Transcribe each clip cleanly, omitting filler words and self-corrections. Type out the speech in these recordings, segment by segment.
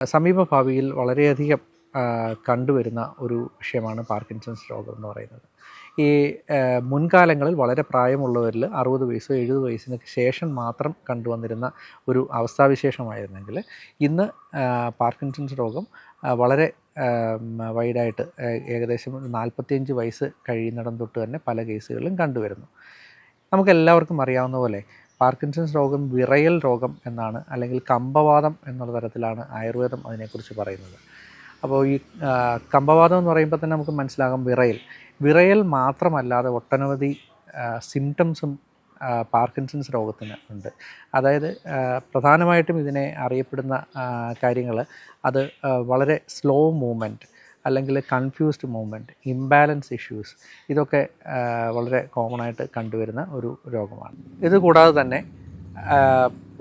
സമീപഭാവിയിൽ വളരെയധികം കണ്ടുവരുന്ന ഒരു വിഷയമാണ് പാർക്കിൻസൺസ് രോഗം എന്ന് പറയുന്നത്. ഈ മുൻകാലങ്ങളിൽ വളരെ പ്രായമുള്ളവരിൽ 60 വയസ്സോ 70 വയസ്സിന് ശേഷം മാത്രം കണ്ടുവന്നിരുന്ന ഒരു അവസ്ഥാവിശേഷമായിരുന്നെങ്കിൽ ഇന്ന് പാർക്കിൻസൺസ് രോഗം വളരെ വൈഡായിട്ട് ഏകദേശം 45 വയസ്സ് കഴിയുന്നിടം തൊട്ട് തന്നെ പല കേസുകളിലും കണ്ടുവരുന്നു. നമുക്കെല്ലാവർക്കും അറിയാവുന്ന പോലെ പാർക്കിൻസൺസ് രോഗം വിറയൽ രോഗം എന്നാണ്, അല്ലെങ്കിൽ കമ്പവാതം എന്നുള്ള തരത്തിലാണ് ആയുർവേദം അതിനെക്കുറിച്ച് പറയുന്നത്. അപ്പോൾ ഈ കമ്പവാതം എന്ന് പറയുമ്പോൾ തന്നെ നമുക്ക് മനസ്സിലാകും വിറയൽ മാത്രമല്ലാതെ ഒട്ടനവധി സിംറ്റംസും പാർക്കിൻസൺസ് രോഗത്തിന് ഉണ്ട്. അതായത് പ്രധാനമായിട്ടും ഇതിനെ അറിയപ്പെടുന്ന കാര്യങ്ങൾ അത് വളരെ സ്ലോ മൂവ്മെൻറ്റ്, അല്ലെങ്കിൽ കൺഫ്യൂസ്ഡ് മൂവ്മെൻറ്റ്, ഇംബാലൻസ് ഇഷ്യൂസ്, ഇതൊക്കെ വളരെ കോമൺ ആയിട്ട് കണ്ടുവരുന്ന ഒരു രോഗമാണ്. ഇതുകൂടാതെ തന്നെ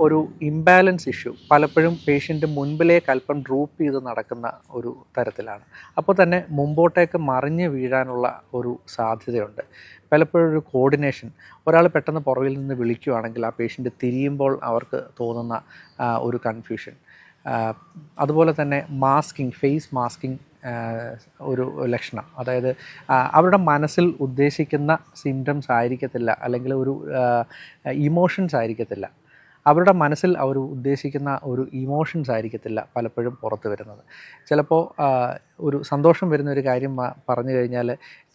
ഒരു ഇംബാലൻസ് ഇഷ്യൂ പലപ്പോഴും പേഷ്യൻ്റ് മുൻപിലേക്ക് അല്പം ഡ്രൂപ്പ് ചെയ്ത് നടക്കുന്ന ഒരു തരത്തിലാണ്. അപ്പോൾ തന്നെ മുമ്പോട്ടേക്ക് മറിഞ്ഞ് വീഴാനുള്ള ഒരു സാധ്യതയുണ്ട്. പലപ്പോഴും ഒരു കോർഡിനേഷൻ, ഒരാൾ പെട്ടെന്ന് പുറകിൽ നിന്ന് വിളിക്കുകയാണെങ്കിൽ ആ പേഷ്യൻ്റ് തിരിയുമ്പോൾ അവർക്ക് തോന്നുന്ന ഒരു കൺഫ്യൂഷൻ. അതുപോലെ തന്നെ ഫേസ് മാസ്കിങ് ഒരു ലക്ഷണം. അതായത് അവരുടെ മനസ്സിൽ ഉദ്ദേശിക്കുന്ന സിംറ്റംസ് ആയിരിക്കത്തില്ല, അല്ലെങ്കിൽ ഒരു ഇമോഷൻസ് ആയിരിക്കത്തില്ല. അവരുടെ മനസ്സിൽ അവർ ഉദ്ദേശിക്കുന്ന ഒരു ഇമോഷൻസ് ആയിരിക്കത്തില്ല പലപ്പോഴും പുറത്ത് വരുന്നത്. ചിലപ്പോൾ ഒരു സന്തോഷം വരുന്ന ഒരു കാര്യം പറഞ്ഞു കഴിഞ്ഞാൽ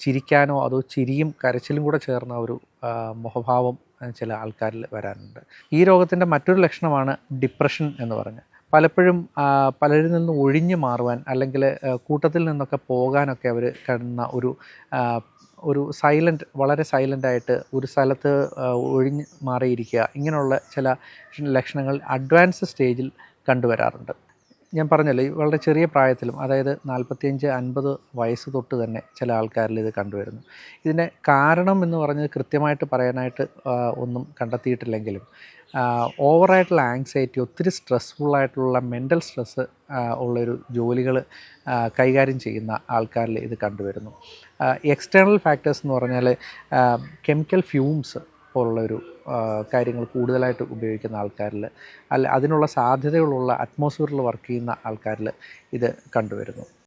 ചിരിക്കാനോ അതോ ചിരിയും കരച്ചിലും കൂടെ ചേർന്ന ഒരു മുഖഭാവം ചില ആൾക്കാരിൽ വരാനുണ്ട്. ഈ രോഗത്തിൻ്റെ മറ്റൊരു ലക്ഷണമാണ് ഡിപ്രഷൻ എന്ന് പറഞ്ഞ്. പലപ്പോഴും പലരിൽ നിന്ന് ഒഴിഞ്ഞു മാറുവാൻ, അല്ലെങ്കിൽ കൂട്ടത്തിൽ നിന്നൊക്കെ പോകാനൊക്കെ അവർ കാണുന്ന ഒരു വളരെ സൈലൻ്റായിട്ട് ഒരു സ്ഥലത്ത് ഒഴിഞ്ഞ് മാറിയിരിക്കുക, ഇങ്ങനെയുള്ള ചില ലക്ഷണങ്ങൾ അഡ്വാൻസ് സ്റ്റേജിൽ കണ്ടുവരാറുണ്ട്. ഞാൻ പറഞ്ഞല്ലോ, വളരെ ചെറിയ പ്രായത്തിലും, അതായത് 45-50 വയസ്സ് തൊട്ട് തന്നെ ചില ആൾക്കാരിൽ ഇത് കണ്ടുവരുന്നു. ഇതിൻ്റെ കാരണം എന്ന് പറഞ്ഞത് കൃത്യമായിട്ട് പറയാനായിട്ട് ഒന്നും കണ്ടെത്തിയിട്ടില്ലെങ്കിലും ഓവറായിട്ടുള്ള ആങ്സൈറ്റി, ഒത്തിരി സ്ട്രെസ്ഫുള്ളായിട്ടുള്ള മെൻ്റൽ സ്ട്രെസ്സ് ഉള്ളൊരു ജോലികൾ കൈകാര്യം ചെയ്യുന്ന ആൾക്കാരിൽ ഇത് കണ്ടുവരുന്നു. എക്സ്റ്റേണൽ ഫാക്ടേഴ്സ് എന്ന് പറഞ്ഞാൽ കെമിക്കൽ ഫ്യൂംസ് പോലുള്ളൊരു കാര്യങ്ങൾ കൂടുതലായിട്ട് ഉപയോഗിക്കുന്ന ആൾക്കാരിൽ, അതിനുള്ള സാധ്യതകളുള്ള അറ്റ്മോസ്ഫിയറിൽ വർക്ക് ചെയ്യുന്ന ആൾക്കാരിൽ ഇത് കണ്ടുവരുന്നു.